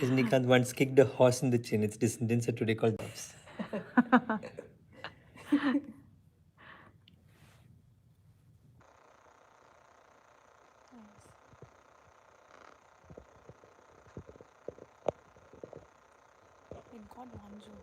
Rajnikant once kicked a horse in the chin. Its descendants are today called doves. It got one joke.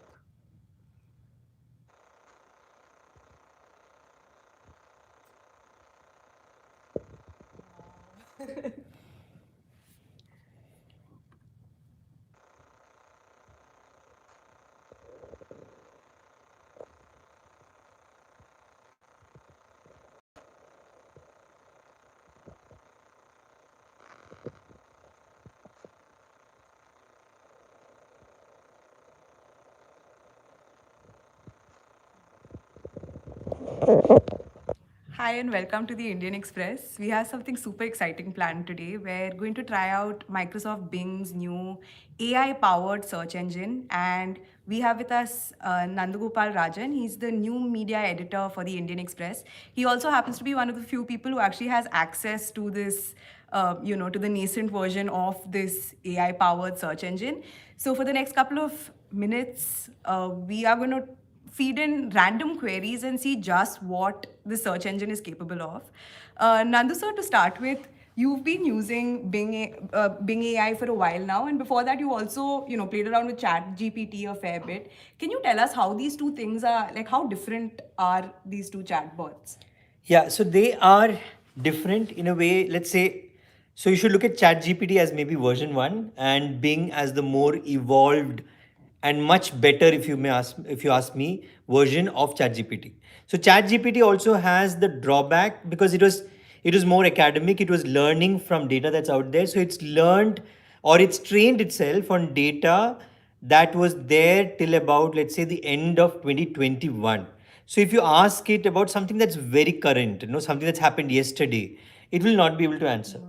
Hi and welcome to the Indian Express. We have something super exciting planned today. We're going to try out Microsoft Bing's new AI powered search engine. And we have with us Nandagopal Rajan. He's the new media editor for the Indian Express. He also happens to be one of the few people who actually has access to this, to the nascent version of this AI powered search engine. So for the next couple of minutes, we are going to feed in random queries and see just what the search engine is capable of. Nandu sir, to start with, you've been using Bing AI for a while now, and before that, you also played around with ChatGPT a fair bit. Can you tell us how these two things are like? How different are these two chatbots? Yeah, so they are different in a way. Let's say, so you should look at ChatGPT as maybe version one, and Bing as the more evolved and much better, if you ask me, version of ChatGPT. So ChatGPT also has the drawback because it was more academic. It was learning from data that's out there. So it's learned or it's trained itself on data that was there till about, let's say, the end of 2021. So if you ask it about something that's very current, something that's happened yesterday, it will not be able to answer.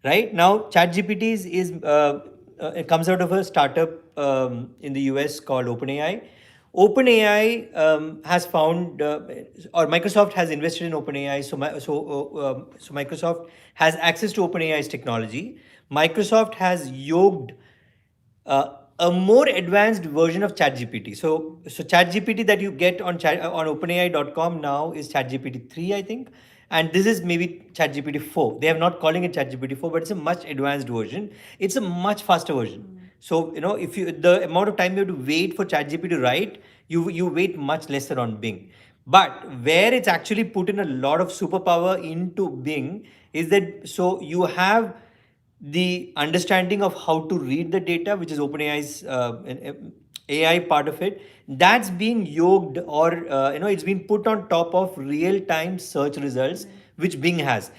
Right now, ChatGPT it comes out of a startup in the US called OpenAI. OpenAI has found, or Microsoft has invested in OpenAI, so Microsoft has access to OpenAI's technology. Microsoft has yoked a more advanced version of ChatGPT. So ChatGPT that you get on OpenAI.com now is ChatGPT 3, I think, and this is maybe ChatGPT 4. They are not calling it ChatGPT 4, but it's a much advanced version. It's a much faster version. So if you the amount of time you have to wait for ChatGPT to write, you wait much lesser on Bing. But where it's actually put in a lot of superpower into Bing is that so you have the understanding of how to read the data, which is OpenAI's AI part of it, that's being yoked or it's been put on top of real-time search results, which Bing has.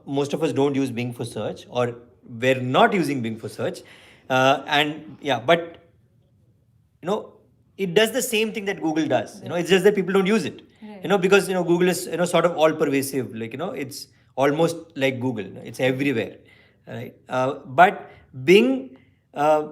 Most of us don't use Bing for search, or we're not using Bing for search, and yeah, but it does the same thing that Google does. It's just that people don't use it. Because Google is sort of all pervasive. Like it's almost like Google. It's everywhere, right? But Bing, uh,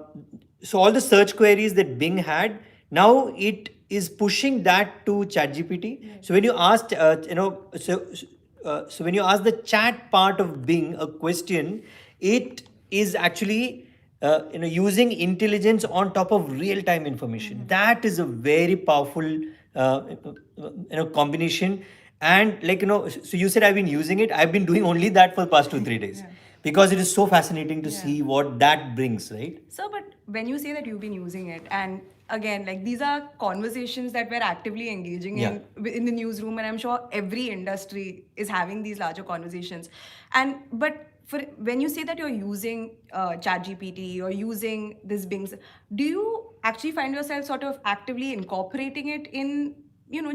so all the search queries that Bing had, now it is pushing that to ChatGPT. So when you asked, so when you ask the chat part of Bing a question, it is actually using intelligence on top of real time information. That is a very powerful combination. And so you said I've been using it. I've been doing only that for the past 2 3 days because it is so fascinating to see what that brings, right? So, but when you say that you've been using it, and again, like these are conversations that we're actively engaging in the newsroom, and I'm sure every industry is having these larger conversations. And but for when you say that you're using ChatGPT or using this Bing, do you actually find yourself sort of actively incorporating it in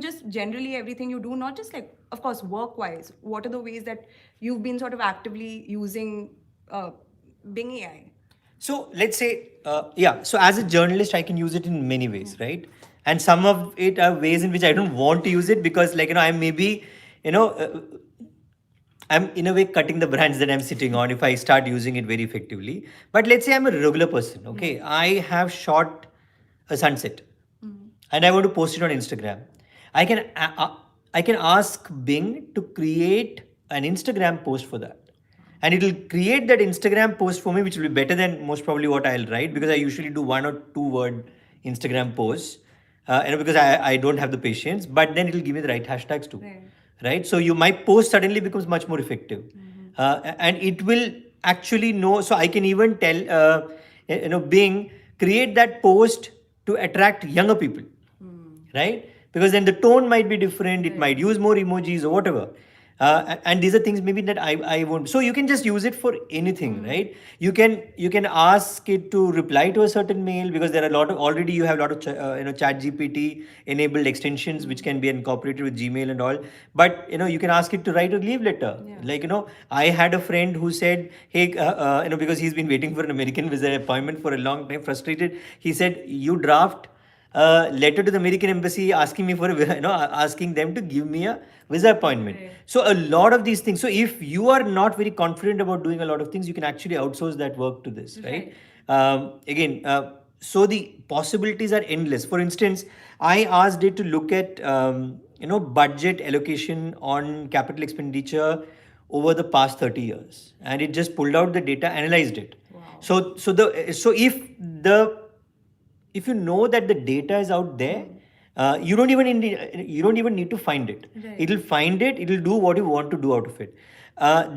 just generally everything you do, not just like of course work wise? What are the ways that you've been sort of actively using Bing AI? So let's say, yeah. So as a journalist, I can use it in many ways, right? And some of it are ways in which I don't want to use it because, I may be, you know, uh, I'm in a way cutting the brands that I'm sitting on if I start using it very effectively. But let's say I'm a regular person, okay? I have shot a sunset and I want to post it on Instagram. I can I can ask Bing to create an Instagram post for that. and it'll create that Instagram post for me, which will be better than most probably what I'll write, because I usually do 1 or 2 word Instagram posts, because I don't have the patience. But then it'll give me the right hashtags too, right? So my post suddenly becomes much more effective, and it will actually know. So I can even tell, Bing, create that post to attract younger people, right? Because then the tone might be different, it might use more emojis or whatever. And these are things maybe that I won't. So you can just use it for anything, right? You can ask it to reply to a certain mail, because there are a lot of, already you have a lot of chat GPT enabled extensions which can be incorporated with Gmail and all. But you can ask it to write a leave letter. Like, I had a friend who said, hey, because he's been waiting for an American visa appointment for a long time, frustrated. He said, you draft letter to the American embassy asking me for asking them to give me a visa appointment. So a lot of these things. So if you are not very confident about doing a lot of things, you can actually outsource that work to this, right? Again, so the possibilities are endless. For instance, I asked it to look at budget allocation on capital expenditure over the past 30 years, and it just pulled out the data, analyzed it. If you know that the data is out there, you don't even need to find it. It'll find it. It'll do what you want to do out of it.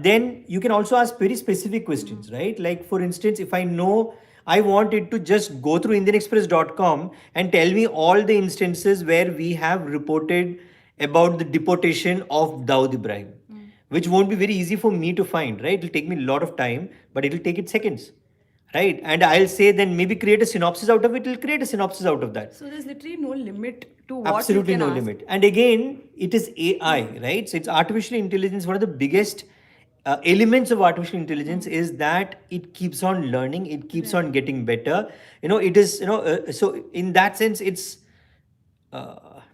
Then you can also ask very specific questions, right? Like, for instance, if I know I want it to just go through IndianExpress.com and tell me all the instances where we have reported about the deportation of Dawood Ibrahim, which won't be very easy for me to find, right? It'll take me a lot of time, but it'll take it seconds, right? And I'll say, then maybe create a synopsis out of it. It'll create a synopsis out of that. So there's literally no limit to what Absolutely you can no ask. limit. And again, it is AI, right? So it's artificial intelligence. One of the biggest elements of artificial intelligence is that it keeps on learning. It keeps on getting better. It is, so in that sense, it's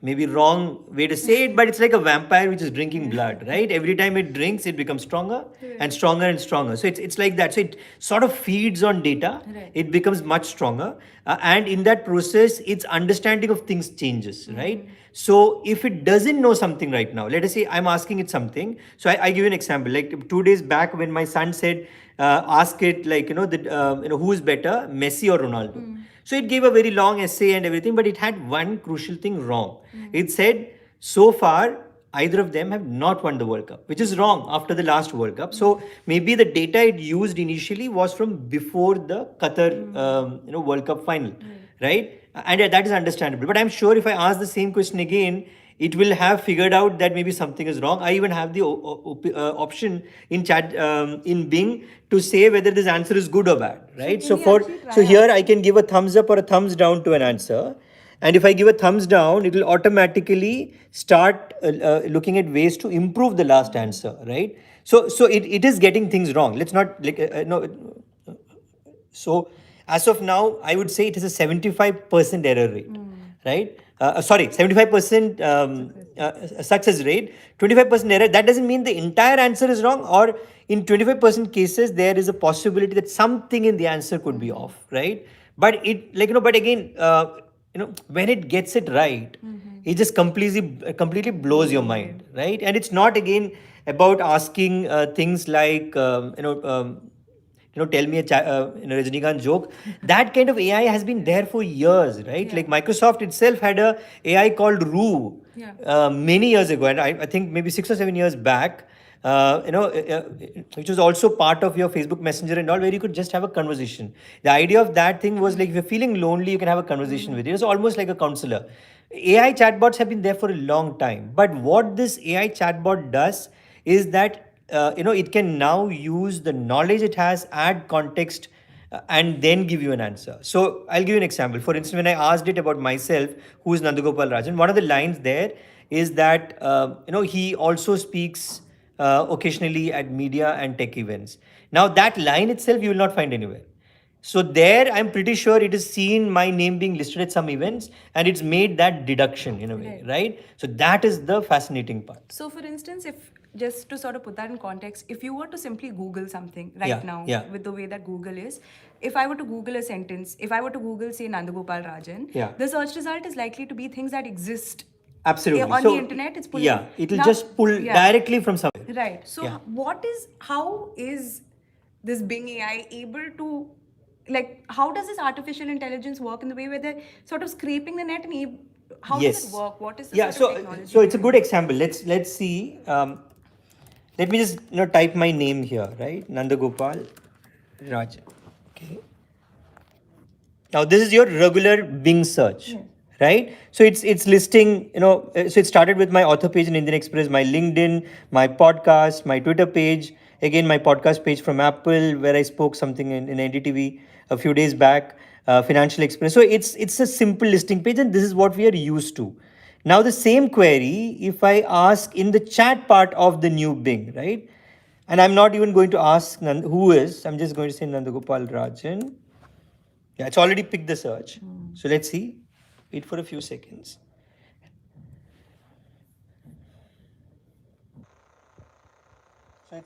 maybe wrong way to say it, but it's like a vampire which is drinking blood, right? Every time it drinks, it becomes stronger and stronger and stronger. So it's like that. So it sort of feeds on data. It becomes much stronger, and in that process, its understanding of things changes, right? So if it doesn't know something right now, let us say I'm asking it something. So I give you an example. Like 2 days back, when my son said, ask it, like, who is better, Messi or Ronaldo? So it gave a very long essay and everything, but it had one crucial thing wrong. It said, so far, either of them have not won the World Cup, which is wrong after the last World Cup. So maybe the data it used initially was from before the Qatar, World Cup final, right? And that is understandable. But I'm sure if I ask the same question again, it will have figured out that maybe something is wrong. I even have the option in Bing to say whether this answer is good or bad, right? So here I can give a thumbs up or a thumbs down to an answer, and if I give a thumbs down, it will automatically start looking at ways to improve the last answer, right? So it is getting things wrong. Let's not like no. So as of now, I would say it is a 75% error rate, right? Sorry, 75% success rate, 25% error. That doesn't mean the entire answer is wrong, or in 25% cases, there is a possibility that something in the answer could be off, right? But but again, when it gets it right, it just completely blows your mind, right? And it's not again about asking things like, tell me a Rajinikanth joke. That kind of AI has been there for years, right? Like Microsoft itself had a AI called Roo many years ago, and I think maybe 6 or 7 years back. Which was also part of your Facebook Messenger and all, where you could just have a conversation. The idea of that thing was like, if you're feeling lonely, you can have a conversation with it. It's almost like a counselor. AI chatbots have been there for a long time, but what this AI chatbot does is that it can now use the knowledge it has, add context, and then give you an answer. So I'll give you an example. For instance, when I asked it about myself, who is Nandagopal Rajan, one of the lines there is that he also speaks occasionally at media and tech events. Now that line itself you will not find anywhere. So there, I'm pretty sure it has seen my name being listed at some events, and it's made that deduction in a way, right? So that is the fascinating part. So, for instance, if just to sort of put that in context, if you were to simply Google something now with the way that Google is, if I were to Google a sentence, if I were to Google, say, Nandagopal Rajan, the search result is likely to be things that exist Absolutely. on So, the internet, it's pulling. yeah, it'll Now, just pull yeah. directly from somewhere. Right. So, Yeah. how is this Bing AI able to, like, how does this artificial intelligence work in the way where they're sort of scraping the net, and how does it Yes. work? What is the Yeah. sort of So, technology so it's a good behind it? example. Let's see. Let me just type my name here, right? Nandagopal Rajan. Okay. Now this is your regular Bing search, Yes. right? So it's listing, so it started with my author page in Indian Express, my LinkedIn, my podcast, my Twitter page, again my podcast page from Apple where I spoke something in NDTV a few days back, Financial Express. So it's a simple listing page, and this is what we are used to. Now the same query, if I ask in the chat part of the new Bing, right? And I'm not even going to ask who is, I'm just going to say Nandagopal Rajan. Yeah, it's already picked the search. So let's see. Wait for a few seconds. So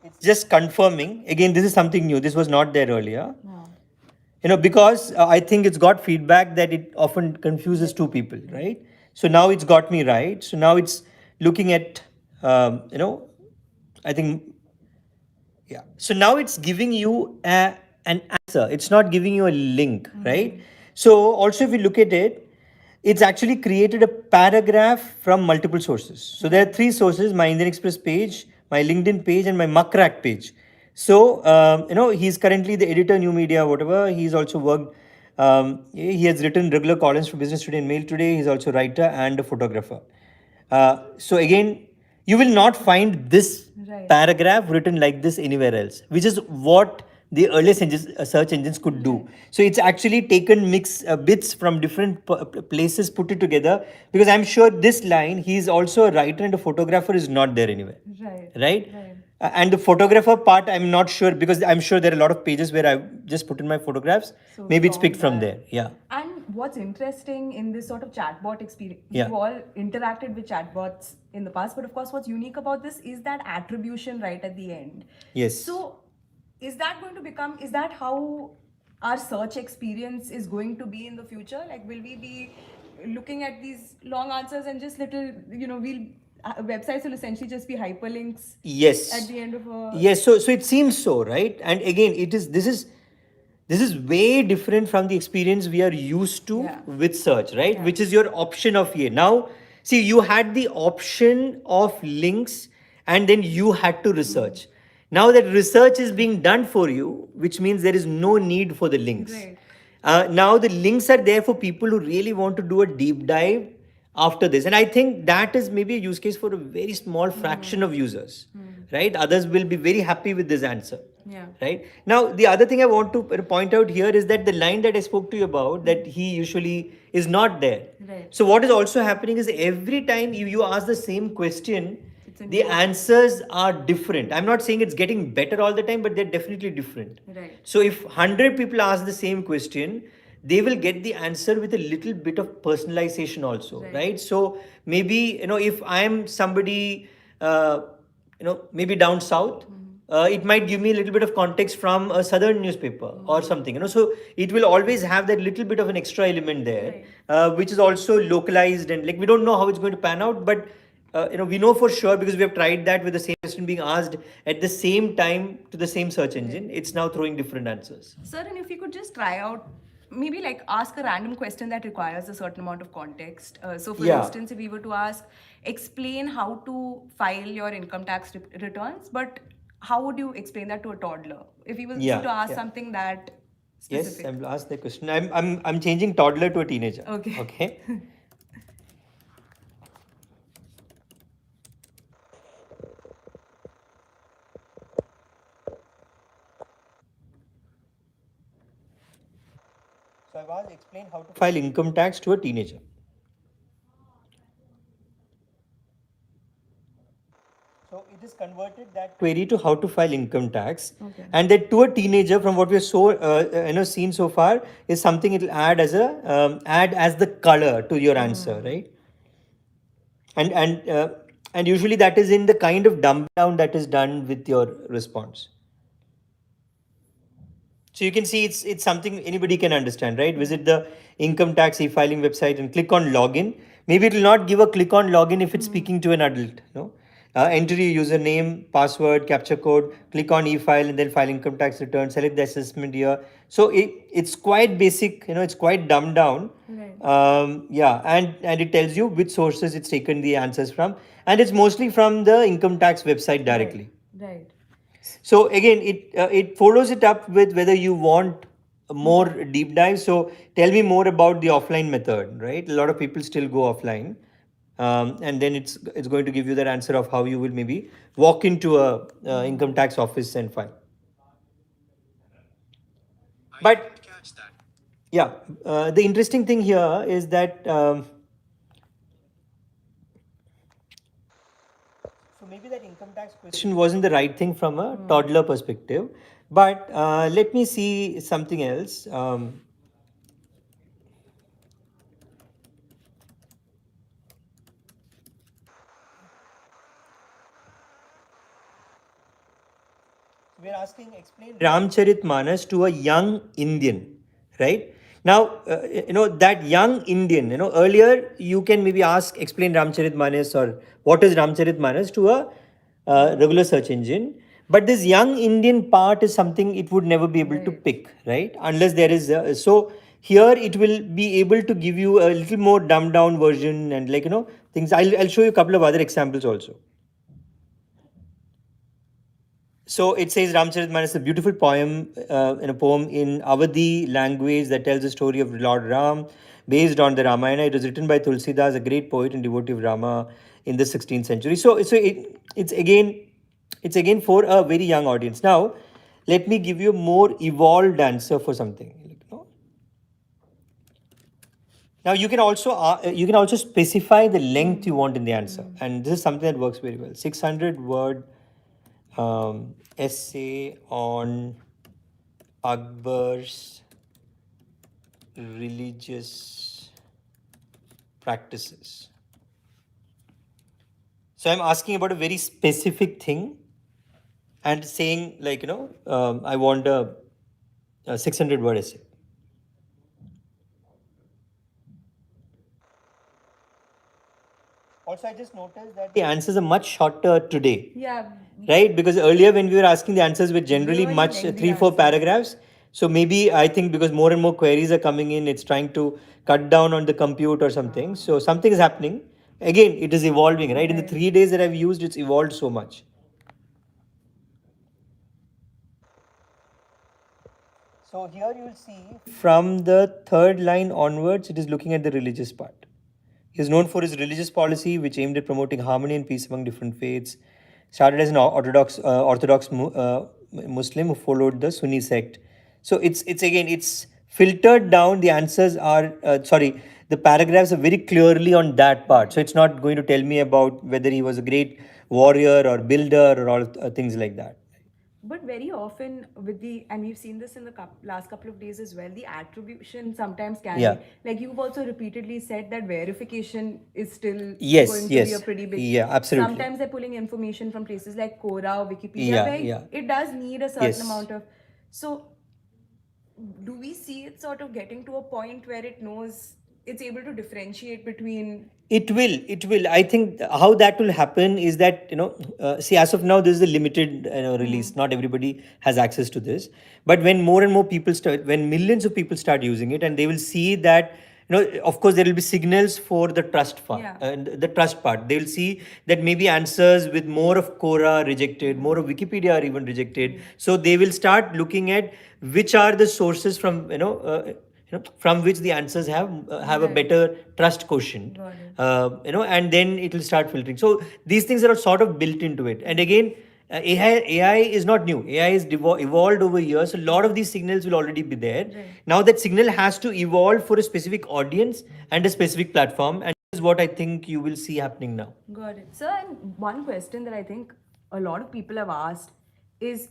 it's just confirming. Again, this is something new. This was not there earlier. Wow. Because I think it's got feedback that it often confuses two people, right? So now it's got me right. So now it's looking at, I think, yeah. So now it's giving you an answer. It's not giving you a link, right? So also if you look at it, it's actually created a paragraph from multiple sources. So there are three sources: my Indian Express page, my LinkedIn page, and my Muckrack page. So he's currently the editor, new media, whatever. He's also worked. He has written regular columns for Business Today and Mail Today. He's also a writer and a photographer. So again, you will not find this Right. paragraph written like this anywhere else, which is what the earliest search engines could do. So it's actually taken bits from different places, put it together, because I'm sure this line, he's also a writer and a photographer, is not there anywhere. Right. Right? Right. And the photographer part, I'm not sure, because I'm sure there are a lot of pages where I've just put in my photographs. So Maybe it's from picked from that. there. Yeah. And what's interesting in this sort of chatbot experience, Yeah. we've all interacted with chatbots in the past, but of course, what's unique about this is that attribution right at the end. Yes. So, is that how our search experience is going to be in the future? Like, will we be looking at these long answers and just little, websites will essentially just be hyperlinks Yes. at the end of a. Yes. So it seems so, right? And again, this is way different from the experience we are used to Yeah. with search, right? Yeah. Which is your option of here. Now, see, you had the option of links, and then you had to research. Now that research is being done for you, which means there is no need for the links. Right. Now the links are there for people who really want to do a deep dive after this, and I think that is maybe a use case for a very small fraction of users, right? Others will be very happy with this answer. Yeah. Right. Now, the other thing I want to point out here is that the line that I spoke to you about, that he usually is not there. Right. So what is also happening is every time you ask the same question, It's a the new answers are different. I'm not saying it's getting better all the time, but they're definitely different. Right. So if 100 people ask the same question, they will get the answer with a little bit of personalization also, right? So maybe, if I'm somebody, maybe down south, it might give me a little bit of context from a southern newspaper or something, so it will always have that little bit of an extra element there, which is also localized, and like we don't know how it's going to pan out, but we know for sure, because we have tried that with the same question being asked at the same time to the same search engine. It's now throwing different answers. Sir, and if you could just try out, maybe like ask a random question that requires a certain amount of context. So, for Yeah. instance, if we were to ask, explain how to file your income tax returns, but how would you explain that to a toddler? If you were Yeah, to ask yeah. something that Yes, specific. I'll ask the question. I'm changing toddler to a teenager. Okay. Okay. So I've asked, explain how to file income tax to a teenager. So it is converted that query to how to file income tax, Okay. and that to a teenager, from what we have seen so far, is something it will add as the color to your answer, right? And usually that is in the kind of dumb down that is done with your response. So you can see it's something anybody can understand, right? Visit the income tax e-filing website and click on login. Maybe it will not give a click on login if it's speaking to an adult. Enter your username, password, capture code, click on e-file, and then file income tax return. Select the assessment year. So it's quite basic. It's quite dumbed down. Right. Yeah, and it tells you which sources it's taken the answers from, and it's mostly from the income tax website directly. Right. So again, it follows it up with whether you want more deep dive. So tell me more about the offline method, right? A lot of people still go offline, and then it's going to give you that answer of how you will maybe walk into a income tax office and file. But yeah, the interesting thing here is that. So maybe that income tax question wasn't the right thing from a toddler perspective, but let me see something else. We're asking, explain Ramcharit Manas to a young Indian, right? Now, that young Indian, earlier you can maybe ask, explain Ramcharit Manas or what is Ramcharit Manas to a regular search engine. But this young Indian part is something it would never be able to pick, right? Unless there is, so here it will be able to give you a little more dumbed down version and things. I'll show you a couple of other examples also. So it says Ramcharitmanas is a beautiful poem, in a poem in Awadhi language that tells the story of Lord Ram, based on the Ramayana. It was written by Tulsidas, a great poet and devotee of Rama in the 16th century. So it's again for a very young audience. Now, let me give you a more evolved answer for something. Now you can also specify the length you want in the answer, and this is something that works very well. 600-word essay on Akbar's religious practices. So I'm asking about a very specific thing and saying I want a 600-word essay. Also, I just noticed that the answers are much shorter today. Yeah. Right? Because earlier when we were asking, the answers were generally Really much lengthy 3-4 answers. paragraphs. So maybe I think because more and more queries are coming in, it's trying to cut down on the compute or something. So something is happening. Again, it is evolving, right? In the 3 days that I've used, it's evolved so much. So here you'll see from the third line onwards, it is looking at the religious part. He is known for his religious policy, which aimed at promoting harmony and peace among different faiths. Started as an Orthodox Muslim who followed the Sunni sect. So it's filtered down. The answers are the paragraphs are very clearly on that part. So it's not going to tell me about whether he was a great warrior or builder or all things like that. But very often and we've seen this in the last couple of days as well, the attribution sometimes can Yeah. be, like you've also repeatedly said that verification is still Yes, going to be yes. a pretty big. Yeah, absolutely. Sometimes they're pulling information from places like Quora or Wikipedia, Yeah, where yeah. it does need a certain Yes. amount of. So, do we see it sort of getting to a point where it knows it's able to differentiate between. It will. I think how that will happen is that, see, as of now, this is a limited release. Not everybody has access to this. But when more and more people when millions of people start using it, and they will see that, of course, there will be signals for the trust part. Yeah. The trust part. They will see that maybe answers with more of Quora rejected, more of Wikipedia are even rejected. So they will start looking at which are the sources from, from which the answers have a better trust quotient. And then it will start filtering. So these things are sort of built into it. And again, AI is not new. AI is evolved over years. So a lot of these signals will already be there. Now that signal has to evolve for a specific audience and a specific platform, and this is what I think you will see happening now. Got it. So, and one question that I think a lot of people have asked is,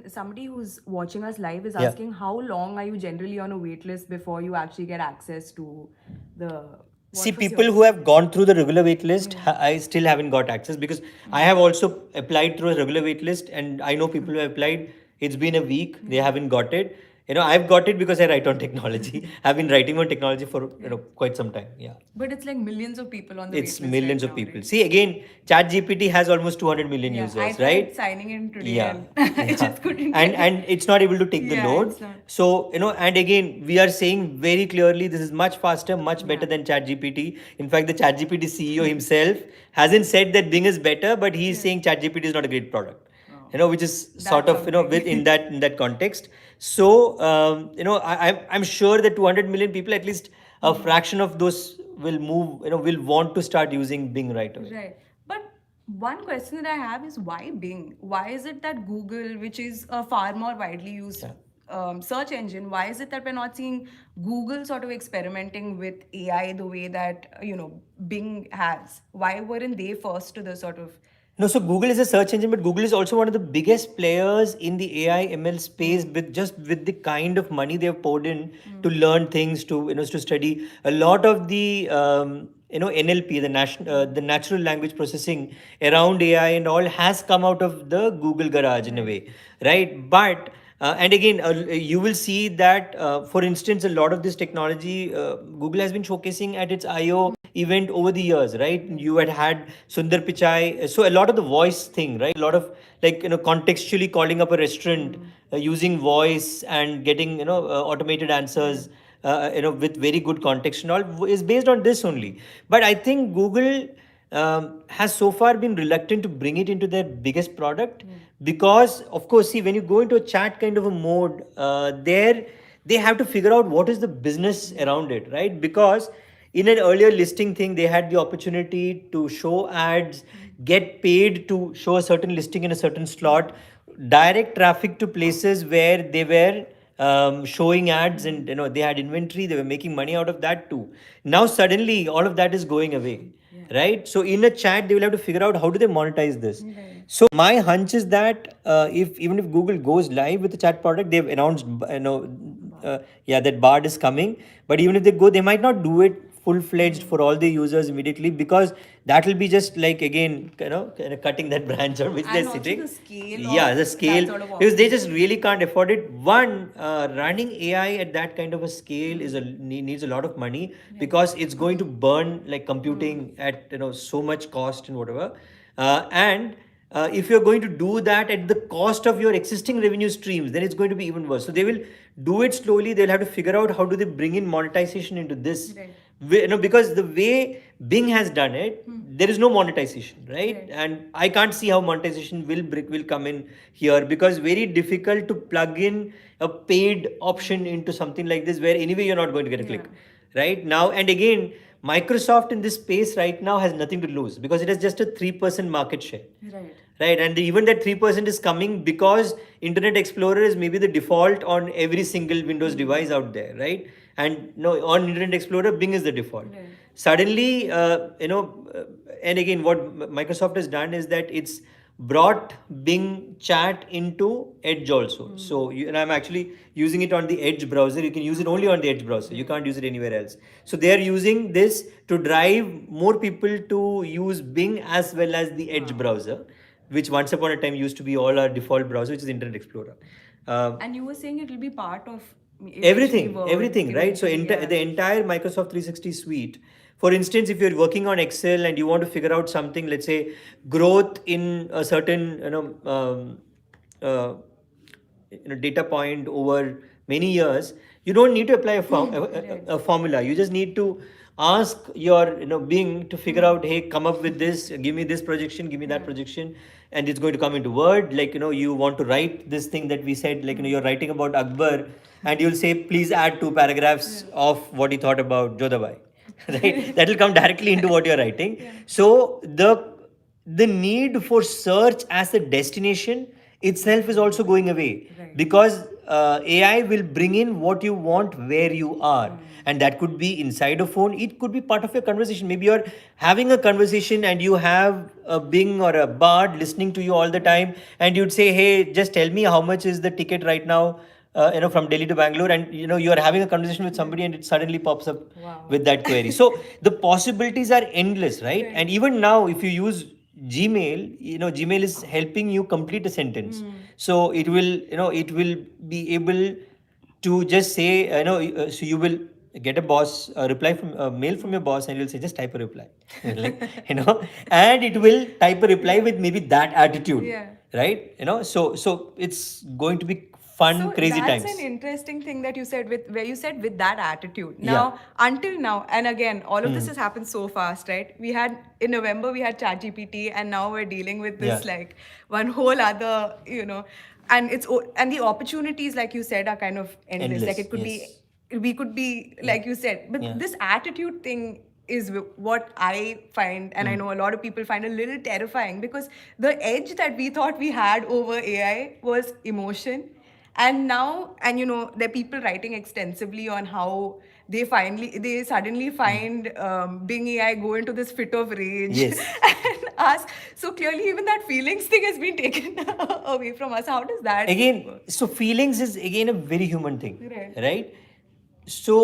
somebody who's watching us live is Yeah. asking, how long are you generally on a wait list before you actually get access to the. See, people who have gone through the regular wait list, I still haven't got access because I have also applied through a regular wait list, and I know people who have applied. It's been a week, they haven't got it. I've got it because I write on technology. I've been writing on technology for quite some time. Yeah. But it's like millions of people on the It's wait list right millions of now, people. right? See, again, ChatGPT has almost 200 million Yeah, I users, tried right? signing in today Yeah. and I Yeah. just couldn't And get and it's not able to take the Yeah, load. it's not. So, and again, we are saying very clearly this is much faster, much better Yeah. than ChatGPT. In fact, the ChatGPT CEO himself hasn't said that Bing is better, but he's saying ChatGPT is not a great product. Which is sort That's of something. with in that context. So I'm sure that 200 million people, at least a fraction of those will move. Will want to start using Bing right away. Right. But one question that I have is why Bing? Why is it that Google, which is a far more widely used Yeah. search engine, why is it that we're not seeing Google sort of experimenting with AI the way that, Bing has? Why weren't they first to the sort of. No, so Google is a search engine, but Google is also one of the biggest players in the AI ML space with the kind of money they've poured in to learn things, to study. A lot of the NLP, the natural language processing around AI and all has come out of the Google garage in a way, right? But and again, you will see that, for instance, a lot of this technology Google has been showcasing at its I/O event over the years, right? You had Sundar Pichai, so a lot of the voice thing, right? A lot of contextually calling up a restaurant using voice and getting automated answers. With very good context and all is based on this only. But I think Google has so far been reluctant to bring it into their biggest product because, of course, see, when you go into a chat kind of a mode, there they have to figure out what is the business around it, right? Because in an earlier listing thing, they had the opportunity to show ads, get paid to show a certain listing in a certain slot, direct traffic to places where they were showing ads, and they had inventory, they were making money out of that too. Now suddenly all of that is going away, right? So in a chat they will have to figure out how do they monetize this. So my hunch is that if even if Google goes live with the chat product, they've announced that Bard is coming, but even if they go, they might not do it full-fledged for all the users immediately, because that will be just like, again, kind of cutting that branch on which And they're also sitting. the scale Yeah, of the that scale, sort of because they just operation. really can't afford it. One, running AI at that kind of a scale needs a lot of money, because it's going to burn like computing at so much cost and whatever. And if you're going to do that at the cost of your existing revenue streams, then it's going to be even worse. So they will do it slowly. They'll have to figure out how do they bring in monetization into this. Right. Because the way Bing has done it, there is no monetization, right? And I can't see how monetization will come in here, because very difficult to plug in a paid option into something like this, where anyway you're not going to get a click, right? Now, and again, Microsoft in this space right now has nothing to lose, because it has just a 3% market share. Right, and even that 3% is coming because Internet Explorer is maybe the default on every single Windows device out there, right? And no, on Internet Explorer, Bing is the default. Suddenly, and again, what Microsoft has done is that it's brought Bing Chat into Edge also. So, and I'm actually using it on the Edge browser. You can use it only on the Edge browser. You can't use it anywhere else. So they are using this to drive more people to use Bing as well as the Edge browser, which once upon a time used to be all our default browser, which is Internet Explorer. And you were saying it will be part of Everything, right? So the entire Microsoft 360 suite. For instance, if you're working on Excel and you want to figure out something, let's say growth in a certain uh, data point over many years, you don't need to apply a formula. You just need to ask your Bing to figure out, hey, come up with this, give me this projection, give me that projection, and it's going to come into Word. Like, you want to write this thing that we said, like, you're writing about Akbar, and you'll say, please add 2 paragraphs of what he thought about Jodhabai. Right? That will come directly into what you're writing. So the need for search as a destination itself is also going away, because AI will bring in what you want where you are. And that could be inside a phone, it could be part of your conversation. Maybe you're having a conversation and you have a Bing or a Bard listening to you all the time, and you'd say, hey, just tell me how much is the ticket right now, from Delhi to Bangalore, and you are having a conversation with somebody, and it suddenly pops up with that query. So the possibilities are endless, right? And even now, if you use Gmail, Gmail is helping you complete a sentence. So it will be able to just say, so you will get a reply from a mail from your boss, and you'll say, just type a reply, like, and it will type a reply with maybe that attitude, Yeah. right? So it's going to be fun, So crazy that's times. an interesting thing that you said with where you said with that attitude. Yeah. Now, until now, and again, all of this has happened so fast, right? We had in November we had ChatGPT, and now we're dealing with this Yeah. like one whole other, and and the opportunities, like you said, are kind of endless. Like Endless, it could yes. be, we could be, like you said, but Yeah. this attitude thing is what I find, and I know a lot of people find a little terrifying, because the edge that we thought we had over AI was emotion. And now, and there are people writing extensively on how they suddenly find Bing AI go into this fit of rage Yes. and ask. So clearly, even that feelings thing has been taken away from us. How does that Again, work? so feelings is again a very human thing, Right. right? So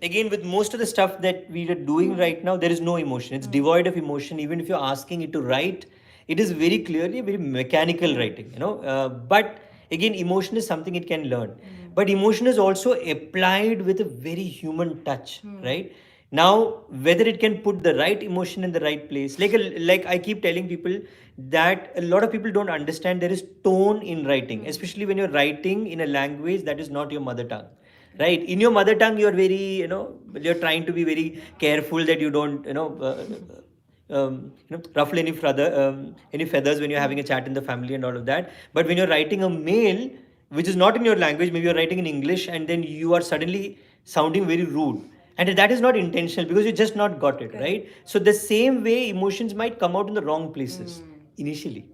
again, with most of the stuff that we are doing right now, there is no emotion. It's devoid of emotion. Even if you're asking it to write, it is very clearly a very mechanical writing, but again, emotion is something it can learn. But emotion is also applied with a very human touch, right? Now, whether it can put the right emotion in the right place, like I keep telling people that a lot of people don't understand there is tone in writing, especially when you're writing in a language that is not your mother tongue, right? In your mother tongue, you're very, you're trying to be very careful that you don't, ruffle any feathers when you're having a chat in the family and all of that. But when you're writing a mail which is not in your language, maybe you're writing in English, and then you are suddenly sounding very rude, and that is not intentional because you just not got it, right? So the same way, emotions might come out in the wrong places initially,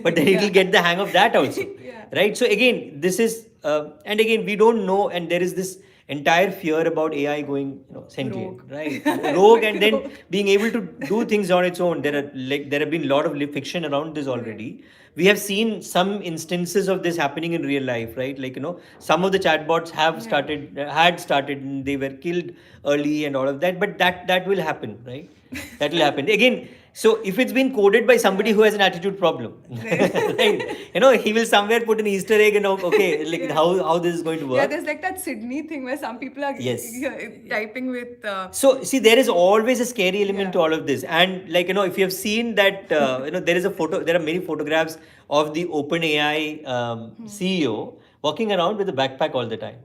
but then it'll get the hang of that also, Yeah. right? So again, this is and again, we don't know, and there is this entire fear about AI going, sentient, Rogue. right? Rogue, and then being able to do things on its own. There have been a lot of fiction around this already. We have seen some instances of this happening in real life, right? Like, some of the chatbots have had started, and they were killed early and all of that. But that will happen, right? That will happen again. So if it's been coded by somebody who has an attitude problem, right? He will somewhere put an Easter egg, and okay, like Yeah. how this is going to work. Yeah, there's like that Sydney thing where some people are Yes. typing with. So see, there is always a scary element Yeah. to all of this, and like, if you have seen that, there is a photo. There are many photographs of the OpenAI CEO walking around with a backpack all the time.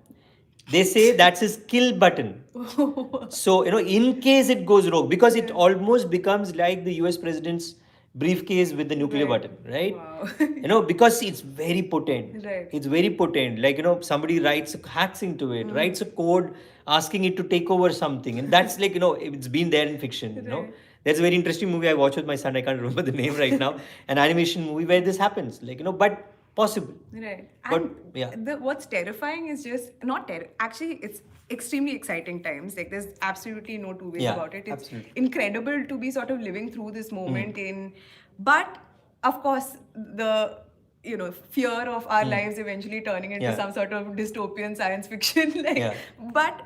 They say that's his kill button. So, in case it goes rogue, because it almost becomes like the US president's briefcase with the nuclear Right. button, right? Wow. Because it's very potent. Right. It's very potent. Like, somebody hacks into it, writes a code asking it to take over something. And that's like, it's been there in fiction. Right. There's a very interesting movie I watched with my son. I can't remember the name right now. An animation movie where this happens. Like, but possible. Right. But, And yeah. what's terrifying is just not actually, it's extremely exciting times. Like there's absolutely no two ways Yeah, about it. It's absolutely. incredible to be sort of living through this moment but of course the fear of our lives eventually turning into Yeah. some sort of dystopian science fiction. Like, Yeah. but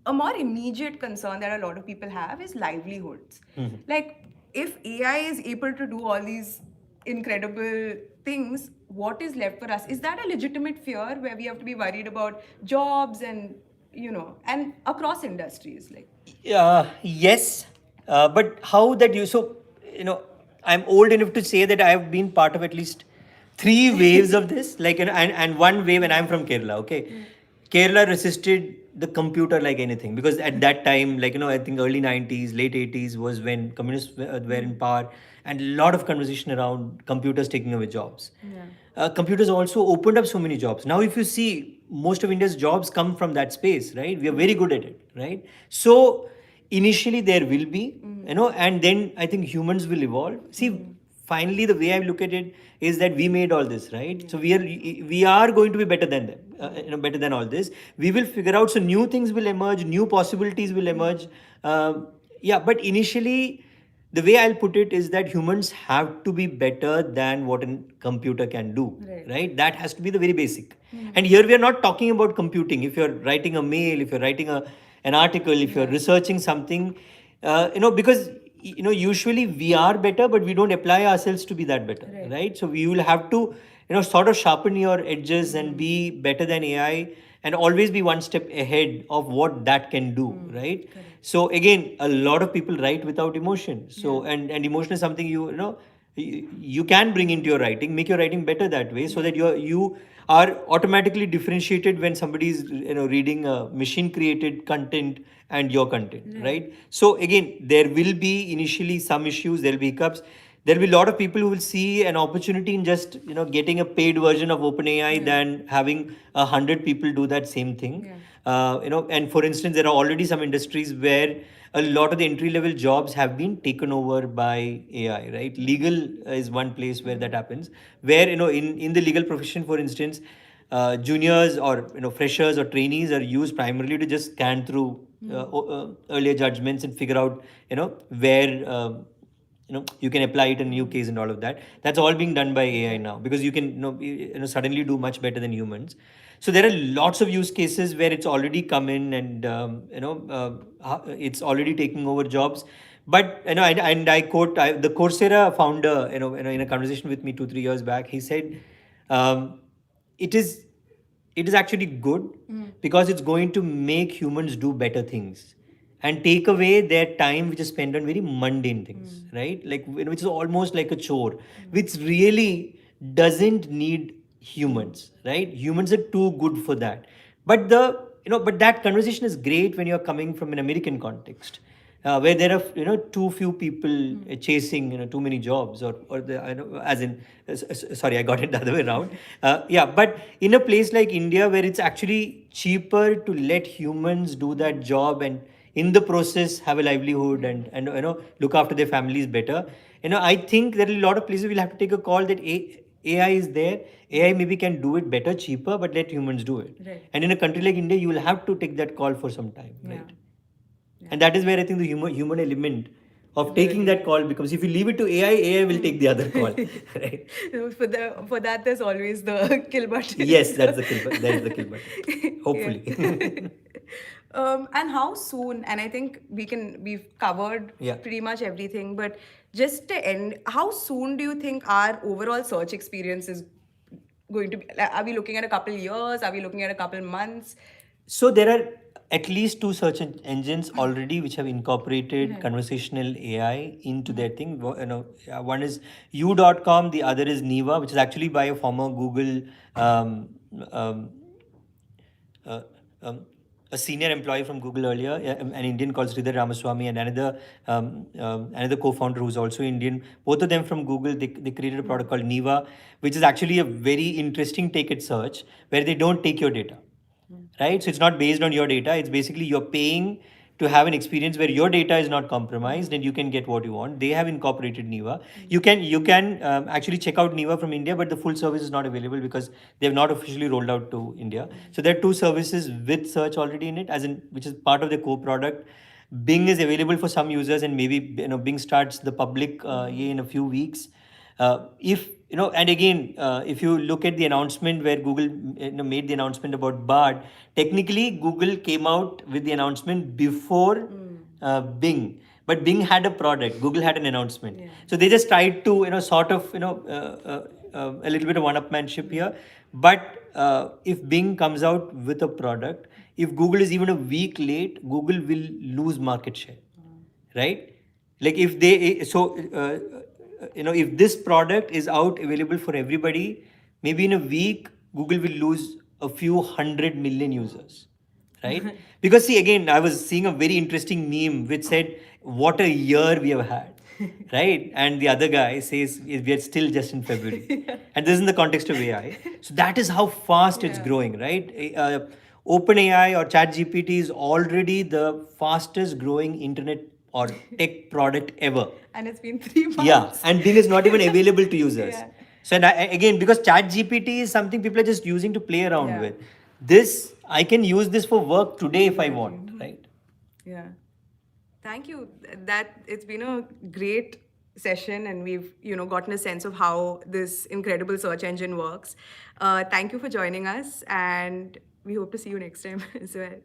a more immediate concern that a lot of people have is livelihoods. Like if AI is able to do all these incredible things, what is left for us? Is that a legitimate fear where we have to be worried about jobs and and across industries? Like, Yes, but how that you so I'm old enough to say that I have been part of at least three waves of this, like, and one wave, and I'm from Kerala. Okay, Kerala resisted the computer like anything, because at that time, like, I think early 90s, late 80s was when communists were in power, and a lot of conversation around computers taking away jobs. Computers also opened up so many jobs. Now, if you see, most of India's jobs come from that space, right? We are very good at it, right? So initially there will be, and then I think humans will evolve. See, finally, the way I look at it is that we made all this, right? So we are going to be better than them, better than all this. We will figure out. So new things will emerge, new possibilities will emerge. Yeah, but initially, the way I'll put it is that humans have to be better than what a computer can do, right? That has to be the very basic. And here we are not talking about computing. If you're writing a mail, if you're writing an article, if you're researching something, because usually we are better, but we don't apply ourselves to be that better, right? So we will have to sort of sharpen your edges and be better than AI, and always be one step ahead of what that can do, right? So again, a lot of people write without emotion. So and emotion is something you can bring into your writing, make your writing better that way, so that you are automatically differentiated when somebody is reading a machine created content and your content, right? So again, there will be initially some issues, there will be hiccups. There will be a lot of people who will see an opportunity in just getting a paid version of OpenAI than having 100 people do that same thing. And for instance, there are already some industries where a lot of the entry level jobs have been taken over by AI, right? Legal is one place where that happens, where in the legal profession, for instance, juniors or freshers or trainees are used primarily to just scan through earlier judgments and figure out where you can apply it in new case and all of that. That's all being done by AI now, because you can suddenly do much better than humans. So there are lots of use cases where it's already come in, and it's already taking over jobs. But and I quote the Coursera founder, in a conversation with me 2 3 years back, he said, um, it is it is actually good, because it's going to make humans do better things and take away their time which is spent on very mundane things, right? Like which is almost like a chore, which really doesn't need humans, right? Humans are too good for that. But but that conversation is great when you're coming from an American context, where there are too few people chasing too many jobs, or the as in sorry, I got it the other way around. Yeah, but in a place like India, where it's actually cheaper to let humans do that job, and in the process have a livelihood, and look after their families better. I think there are a lot of places we'll have to take a call that AI is there. AI maybe can do it better, cheaper, but let humans do it. Right. And in a country like India, you will have to take that call for some time, right? And that is where I think the human element of taking that call becomes. If you leave it to AI will take the other call, right? For that, there's always the kill button. Yes, that's the kill button. That is the kill button. Hopefully. And how soon? And I think we've covered Yeah. pretty much everything. But just to end, how soon do you think our overall search experience is going to be? Like, are we looking at a couple years? Are we looking at a couple months? So there are at least two search engines already which have incorporated conversational AI into their thing. One is u.com, the other is Niva, which is actually by a former Google um, um, uh, um, a senior employee from Google earlier, an Indian called Sridhar Ramaswamy, and another co-founder who's also Indian. Both of them from Google. They created a product called Niva, which is actually a very interesting take at search, where they don't take your data, right? So it's not based on your data. It's basically you're paying to have an experience where your data is not compromised and you can get what you want. They have incorporated Niva. You can actually check out Niva from India, but the full service is not available because they have not officially rolled out to India. So there are two services with search already in it, as in which is part of the core product. Bing is available for some users, and maybe Bing starts the public in a few weeks. If and again, if you look at the announcement where Google made the announcement about Bard, technically Google came out with the announcement before Bing, but Bing had a product, Google had an announcement. So they just tried to sort of a little bit of one-upmanship here. But if Bing comes out with a product, if Google is even a week late, Google will lose market share, right? Like if they if this product is out available for everybody, maybe in a week Google will lose a few 100 million users, right? Because see, again, I was seeing a very interesting meme which said, what a year we have had, right? And the other guy says we are still just in February. And this is in the context of AI. So that is how fast it's growing, right? OpenAI or ChatGPT is already the fastest growing internet or tech product ever. And it's been 3 months. Yeah, and Bing is not even available to users. Yeah. So and again, because ChatGPT is something people are just using to play around Yeah. with. This, I can use this for work today if I want, right? Yeah. Thank you. That it's been a great session, and we've gotten a sense of how this incredible search engine works. Thank you for joining us, and we hope to see you next time as well.